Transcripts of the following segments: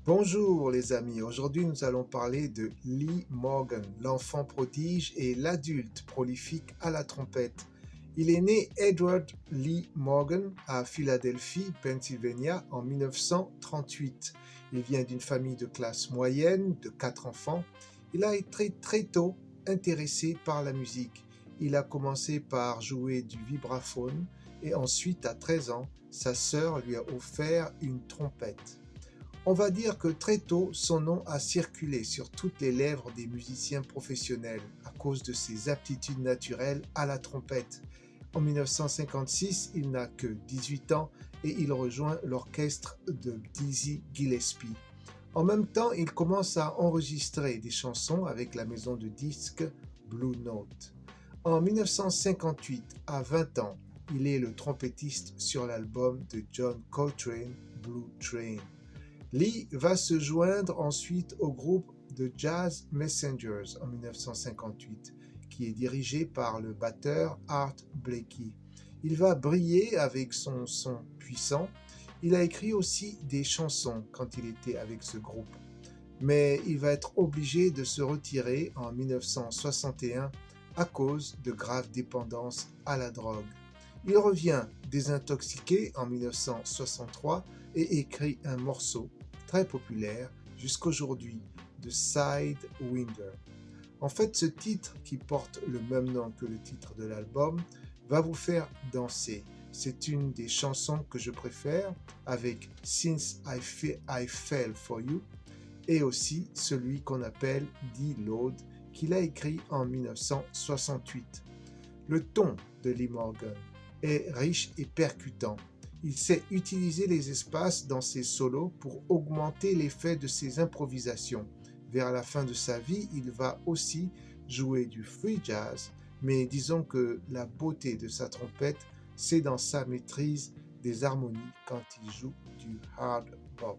Bonjour les amis, aujourd'hui nous allons parler de Lee Morgan, l'enfant prodige et l'adulte prolifique à la trompette. Il est né Edward Lee Morgan à Philadelphie, Pennsylvania en 1938. Il vient d'une famille de classe moyenne de 4 enfants. Il a été très tôt intéressé par la musique. Il a commencé par jouer du vibraphone et ensuite à 13 ans, sa sœur lui a offert une trompette. On va dire que très tôt, son nom a circulé sur toutes les lèvres des musiciens professionnels à cause de ses aptitudes naturelles à la trompette. En 1956, il n'a que 18 ans et il rejoint l'orchestre de Dizzy Gillespie. En même temps, il commence à enregistrer des chansons avec la maison de disques Blue Note. En 1958, à 20 ans, il est le trompettiste sur l'album de John Coltrane, Blue Train. Lee va se joindre ensuite au groupe The Jazz Messengers en 1958, qui est dirigé par le batteur Art Blakey. Il va briller avec son son puissant. Il a écrit aussi des chansons quand il était avec ce groupe. Mais il va être obligé de se retirer en 1961 à cause de graves dépendances à la drogue. Il revient désintoxiqué en 1963 et écrit un morceau très populaire jusqu'aujourd'hui, The Sidewinder. En fait, ce titre, qui porte le même nom que le titre de l'album, va vous faire danser. C'est une des chansons que je préfère, avec Since I Fell For You, et aussi celui qu'on appelle D-Load, qu'il a écrit en 1968. Le ton de Lee Morgan est riche et percutant. Il sait utiliser les espaces dans ses solos pour augmenter l'effet de ses improvisations. Vers la fin de sa vie, il va aussi jouer du free jazz, mais disons que la beauté de sa trompette, c'est dans sa maîtrise des harmonies quand il joue du hard bop.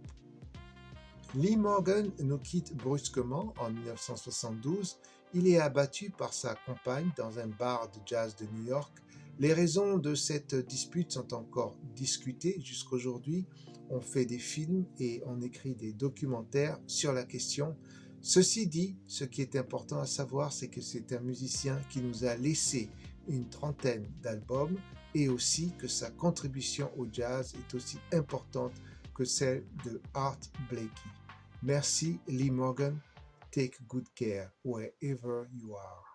Lee Morgan nous quitte brusquement en 1972. Il est abattu par sa compagne dans un bar de jazz de New York. Les raisons de cette dispute sont encore discutées jusqu'aujourd'hui. On fait des films et on écrit des documentaires sur la question. Ceci dit, ce qui est important à savoir, c'est que c'est un musicien qui nous a laissé une trentaine d'albums et aussi que sa contribution au jazz est aussi importante que celle de Art Blakey. Merci Lee Morgan. Take good care wherever you are.